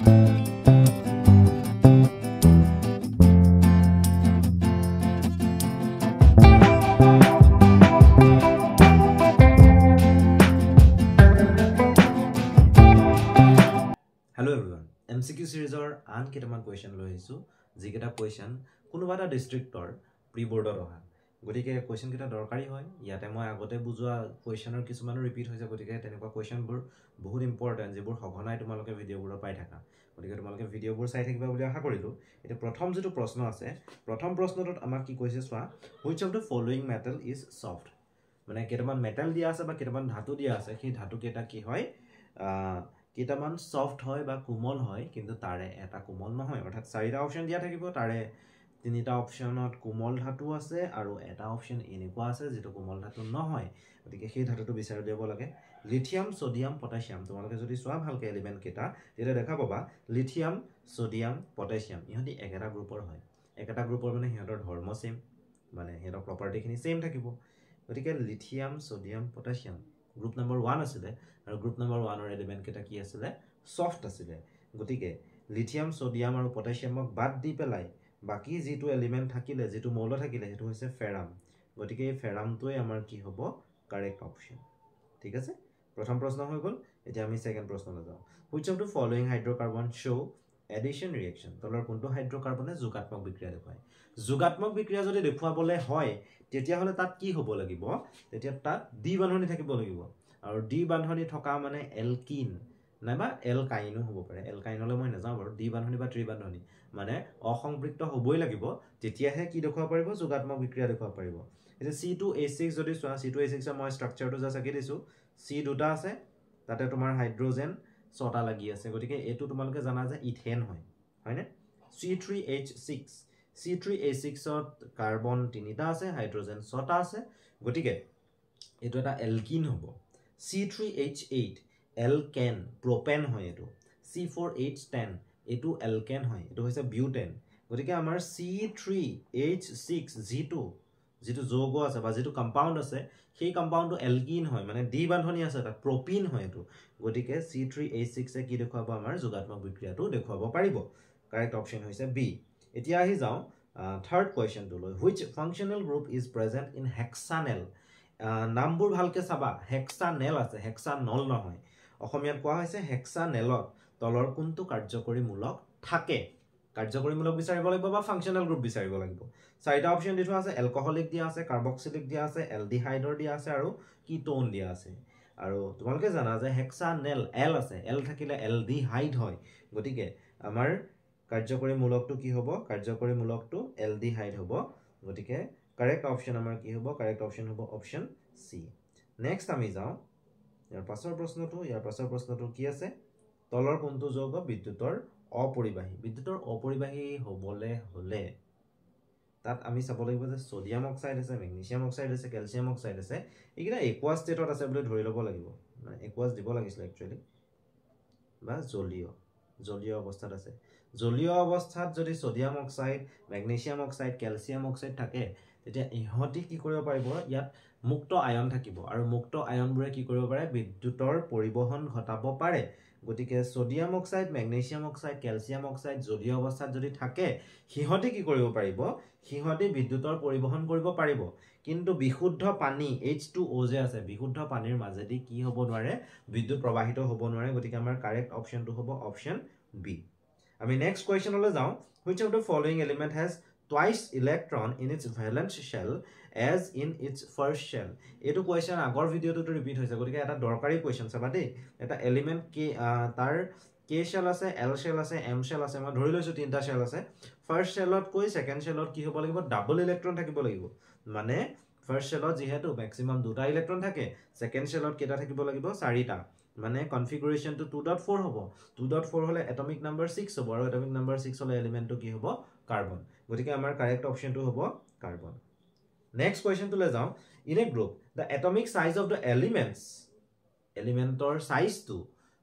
Hello everyone, MCQ series or an kitaman question lo hisu jiketa question kunuba eta district or pre board or oha gotike question kita dorkari hoy yate moi agote bujua question or kisuman repeat hoise gotike tenekwa question bur bahut important jebur hogonai tumaloke video bur pai thaka gotike tumaloke video bur sai thakiba boli aশা korilu eta prothom jetu proshno ase prothom proshnotot amar ki koise swa which of the following metal is soft mane kitaman metal dia ase ba kitaman dhatu dia ase সেই dhatu keta ki hoy কেটামান soft হয় বা কোমল হয় কিন্তু তাৰে এটা কোমল নহয় অৰ্থাৎ চাৰিটা অপচন দিয়া থাকিব তাৰে তিনিটা অপচনত কোমল ধাতু আছে আৰু এটা অপচন এনেকুৱা আছে যেটো কোমল ধাতু নহয় গতিকে সেই ধাতুটো বিচাৰি দিব লাগে লিথিয়াম সোডিয়াম পটাছিয়াম তোমালোকে যদি সোৱা ভালকে এলিমেন্ট কেটা যেটা দেখা পাবা লিথিয়াম সোডিয়াম পটাছিয়াম ইহঁতি একেটা গ্ৰুপৰ হয় একেটা গ্ৰুপৰ মানে হিহঁতৰ ধৰ্ম সেম মানে হিহঁতৰ প্ৰপাৰ্টি খিনি সেম থাকিব গতিকে lithium sodium potassium group number 1 আছিল আৰু গ্ৰুপ নম্বৰ 1 ৰ এলিমেন্ট কেটা কি আছিল সফট আছিল গতিকে লিথিয়াম সোডিয়াম আৰু পটাছিয়ামক বাদ দি পেলাই বাকি যেটো এলিমেন্ট থাকিলে যেটো মৌল থাকিলে হেতু হৈছে ফেৰাম গতিকে এই ফেৰামটোই আমাৰ কি হ'ব কাৰেক্ট অপচন ঠিক আছে প্ৰথম প্ৰশ্ন হৈ গল এতিয়া আমি সেকেন্ড প্ৰশ্নলৈ যাও which of the following hydrocarbon show addition reaction তলৰ কোনটো হাইড্ৰকাৰ্বনে যোগাত্মক বিক্ৰিয়া দেখুৱায় যোগাত্মক বিক্ৰিয়া যদি দেখুৱাবলে হয় তেতিয়া হলে তাত কি হ'ব লাগিব তেতিয়া তাত ডি বান্ধনী থাকিব লাগিব আৰু ডি বান্ধনী থকা মানে এলকিন নাইবা এলকাইনো হ'ব পাৰে এলকাইনলৈ মই নাযাওঁ বাৰু ডি বান্ধনী বা ত্ৰি বান্ধনী মানে অসংপৃক্ত হ'বই লাগিব তেতিয়াহে কি দেখুৱাব পাৰিব যোগাত্মক বিক্ৰিয়া দেখুৱাব পাৰিব এটা C2H6 যদি চোৱা C2H6 ৰ মই ষ্ট্ৰাকচাৰটো জাস্ট আকি দিছো C দুটা আছে তাতে তোমাৰ হাইড্ৰোজেন ছটা লাগি আছে গতিকে এটো তোমালোকে জানা যে ইথেন হয় হয়নে C3H6 C3H6 ত কাৰ্বন তিনিটা আছে হাইড্ৰোজেন ছটা আছে গতিকে এটো এটা এলকিন হ'ব C3H8 এলকেন প্ৰপেন হয় এটো C4H10 এটো এলকেন হয় এটো হৈছে বিউটেন গতিকে আমাৰ C3H6 যেটো যৌগ আছে বা যেটো কম্পাউন্ড আছে সেই কম্পাউন্ডটো এলকিন হয় মানে ডি বান্ধনী আছে তাত প্ৰপিন হয় এটো গতিকে C3H6 এ কি দেখুৱাব আমাৰ যোগাত্মক বিক্ৰিয়াটো দেখুৱাব পাৰিব কাৰেক্ট অপচন হৈছে বি এতিয়া আহি যাও থাৰ্ড কোৱেশ্চনটো লৈ which functional group is present in hexanel নামবোৰ ভালকে চাবা হেক্সানেল আছে হেক্সানল নহয় অসমীয়াত কোৱা হৈছে হেক্সানেলত তলৰ কোনটো কাৰ্যকৰী মূলক থাকে কাৰ্যকৰী মূলক বিচাৰিব লাগিব বা ফাংশনাল গ্ৰুপ বিচাৰিব লাগিব চাৰিটা অপচন দিটো আছে এলকহলিক দিয়া আছে কাৰ্বক্সিলিক দিয়া আছে এলডিহাইডৰ দিয়া আছে আৰু কিটোন দিয়া আছে আৰু তোমালোকে জানা যে হেক্সানেল এল আছে এল থাকিলে এলডিহাইড হয় গতিকে আমাৰ কাৰ্যকৰী মূলকটো কি হ'ব কাৰ্যকৰী মূলকটো এলডিহাইড হ'ব গতিকে কাৰেক্ট অপচন আমাৰ কি হ'ব কাৰেক্ট অপচন হ'ব অপচন সি নেক্সট আমি যাও ইয়াৰ পাছৰ প্ৰশ্নটো কি আছে তলৰ কোনটো যৌগ বিদ্যুতৰ অপৰিবাহী হ'বলে হলে তাত আমি চাব লাগিব যে সোডিয়াম অক্সাইড আছে মেগনেছিয়াম অক্সাইড আছে ক্যালসিয়াম অক্সাইড আছে এইকিটা একুয়াস ষ্টেটত আছে বুলি ধৰি ল'ব লাগিব মানে একুয়াস দিব লাগিছিল একচুয়ালি বা জলীয় অৱস্থাত আছে জলীয় অৱস্থাত যদি sodium oxide magnesium oxide calcium oxide থাকে তেতিয়া ইহতি কি কৰিব পাৰিব ইয়াত মুক্ত আয়ন থাকিব আৰু মুক্ত আয়নবোৰে কি কৰিব পাৰে বিদ্যুতৰ পৰিবহন ঘটাব পাৰে গতিকে sodium oxide magnesium oxide calcium oxide জলীয় অৱস্থাত যদি থাকে হিহতি কি কৰিব পাৰিব হিহতি বিদ্যুতৰ পৰিবহন কৰিব পাৰিব কিন্তু বিশুদ্ধ পানী H2O যে আছে বিশুদ্ধ পানীৰ মাজেদি কি হ'ব নোৱাৰে বিদ্যুৎ প্ৰবাহিত হ'ব নোৱাৰে গতিকে আমাৰ কাৰেক্ট অপচনটো হ'ব অপচন বি আমি নেক্সট কোৱেশ্চনলৈ যাও which of the following element has twice electron in its valence shell as in its first shell এটো কোৱেশ্চন আগৰ ভিডিওটো ৰিপিট হৈছে গতিকে এটা দৰকাৰী কোৱেশ্চন চাবা দেই এটা এলিমেন্ট কি তাৰ K shell আছে L shell আছে M shell আছে মই ধৰি লৈছো তিনটা shell আছে ফাৰ্স্ট শেলত কৈ সেকেন্ড শেলত কি হ'ব লাগিব ডাবল ইলেক্ট্ৰন থাকিব লাগিব মানে ফাৰ্স্ট শেলত যেহেতু ম্যাক্সিমাম দুটা ইলেক্ট্ৰন থাকে সেকেন্ড শেলত কেটা থাকিব লাগিব চাৰিটা মানে কনফিগাৰেশনটো 2.4 হ'ব 2.4 হলে এটমিক নাম্বাৰ 6 হ'ব আৰু এটমিক নাম্বাৰ 6 হলে এলিমেন্টটো কি হ'ব কাৰ্বন গতিকে আমাৰ কাৰেক্ট অপচনটো হ'ব কাৰ্বন নেক্সট কোৱেশ্চনটো লৈ যাও in a group the atomic size of the elementor সাইজটো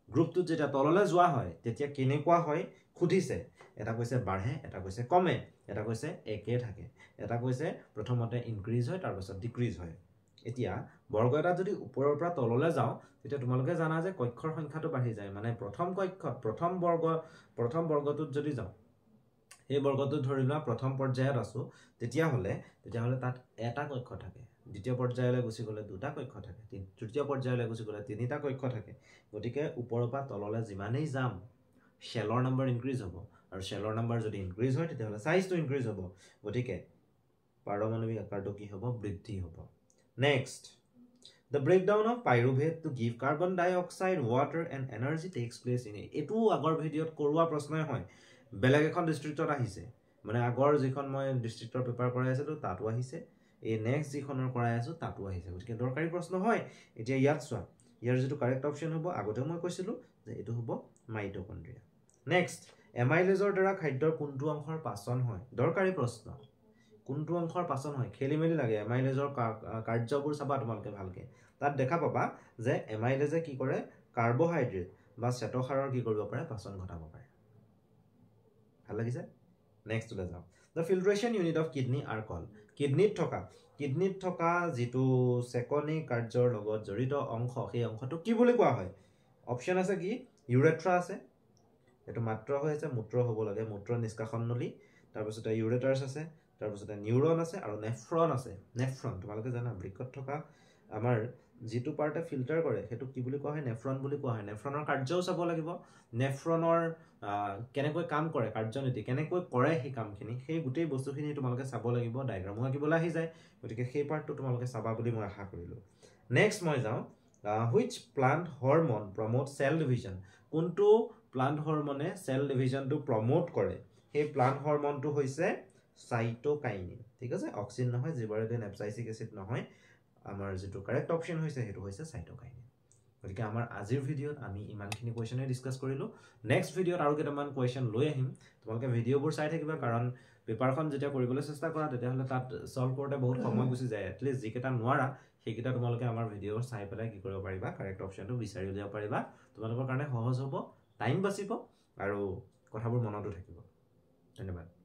গ্ৰুপটো যেটা তললৈ যোৱা হয় তেতিয়া কেনেকুৱা হয় খুদিছে এটা কৈছে বাঢ়ে এটা কৈছে কমে এটা কৈছে একে থাকে এটা কৈছে প্ৰথমতে ইনক্ৰিজ হয় তাৰ পাছত ডিক্ৰিজ হয় এতিয়া বৰ্গ এটা যদি ওপৰৰ পৰা তললৈ যাওঁ তেতিয়া তোমালোকে জানা যে কক্ষৰ সংখ্যাটো বাঢ়ি যায় মানে প্ৰথম কক্ষত প্ৰথম বৰ্গটোত যদি যাওঁ এই বৰ্গটোত ধৰি লোৱা প্ৰথম পৰ্যায়ত আছো তেতিয়াহ'লে তাত এটা কক্ষ থাকে দ্বিতীয় পৰ্যায়লৈ গুচি গ'লে দুটা কক্ষ থাকে তৃতীয় পৰ্যায়লৈ গুচি গ'লে তিনিটা কক্ষ থাকে গতিকে ওপৰৰ পৰা তললৈ যিমানেই যাম শেলৰ নম্বৰ ইনক্ৰিজ হ'ব আৰু শেলৰ নম্বৰ যদি ইনক্ৰিজ হয় তেতিয়াহ'লে সাইজটো ইনক্ৰিজ হ'ব গতিকে পাৰমাণৱিক আকাৰটো কি হ'ব বৃদ্ধি হ'ব next The breakdown of pyruvate to give carbon dioxide, water and energy takes place in it. এটো আগৰ ভিডিঅ'ত কৰোৱা প্ৰশ্নই হয় বেলেগ এখন ডিস্ট্ৰিক্টত আহিছে মানে আগৰ যিখন মই ডিস্ট্ৰিক্টৰ পেপাৰ কৰাই আছিলো তাতো আহিছে এই নেক্সট যিখনৰ কৰাই আছো তাতো আহিছে গতিকে দৰকাৰী প্ৰশ্ন হয় এতিয়া ইয়াত চোৱা ইয়াৰ যেটো কাৰেক্ট অপচন হ'ব আগতে মই কৈছিলো যে এটো হ'ব মাইটোকন্ড্ৰিয়া নেক্সট এমাইলেজৰ দ্বাৰা খাদ্যৰ কোনটো অংশৰ পাচন হয় দৰকাৰী প্ৰশ্ন কোনটো অংশৰ পাচন হয় খেলিমেলি লাগে এমাইলেজৰ কাৰ্যবোৰ চাবা তোমালোকে ভালকে তাত দেখা পাবা যে এমাইলেজে কি কৰে কাৰ্বোহাইড্ৰেট বা শ্বেতসাৰৰ কি কৰিব পাৰে পাচন ঘটাব পাৰে ভাল লাগিছে নেক্সট লৈ যাও the filtration unit of kidney are called কিডনিত থকা যেটো সেকনি কাৰ্যৰ লগত জড়িত অংশ সেই অংশটো কি বুলি কোৱা হয় অপচন আছে কি ইউৰেথ্ৰা আছে এটো মাত্ৰ হৈছে মূত্ৰ হ'ব লাগে মূত্ৰ নিষ্কাশন নলী তাৰ পিছতে ইউৰেটাৰ্ছ আছে তাৰ পিছতে নিউৰন আছে আৰু নেফ্ৰন আছে নেফ্ৰন তোমালোকে জানা বৃক্কত থকা আমাৰ যেটো পাৰ্টে ফিল্টাৰ কৰে হেতু কি বুলি কোৱা হয় নেফ্ৰন বুলি কোৱা হয় নেফ্ৰনৰ কাৰ্যও চাব লাগিব নেফ্ৰনৰ কেনেকৈ কাম কৰে কাৰ্যনীতি কেনেকৈ কৰে সেই কামখিনি সেই গুটেই বস্তুখিনি তোমালোকে চাব লাগিব ডায়াগ্ৰামো আঁকিবলৈ আহি যায় গতিকে সেই পাৰ্টটো তোমালোকে চাবা বুলি মই আশা কৰিলো নেক্সট মই যাও which plant hormone promotes cell division কোনটো প্লান্ট হৰমনে সেল ডিভিজনটো প্ৰমোট কৰে সেই প্লান্ট হৰমনটো হৈছে সাইটোকাইনিন ঠিক আছে অক্সিন নহয় জিবৰেলিন এপসাইসিক এসিড নহয় আমাৰ যেটো কাৰেক্ট অপচন হৈছে হেতু হৈছে সাইটোকাইনিন গতিকে আমাৰ আজিৰ ভিডিঅ'ত আমি ইমানখিনি কোৱেশ্চনে ডিসকাস কৰিলো নেক্সট ভিডিঅ'ত আৰু কেইটামান কোৱেশ্চন লৈ আহিম তোমালোকে ভিডিঅ'বোৰ চাই থাকিবা কাৰণ পেপাৰখন যেতিয়া কৰিবলৈ চেষ্টা কৰা তেতিয়াহলে তাত সলভ কৰোতে বহুত সময় গুচি যায় এটলিষ্ট যিকেটা নোৱাৰা সেইকেটা তোমালোকে আমাৰ ভিডিঅ' চাই পেলাই কি কৰিব পাৰিবা কাৰেক্ট অপচনটো বিচাৰি উলিয়াব পাৰিবা তোমালোকৰ কাৰণে সহজ হ'ব টাইম বাচিব আৰু কথাবোৰ মনতো থাকিব ধন্যবাদ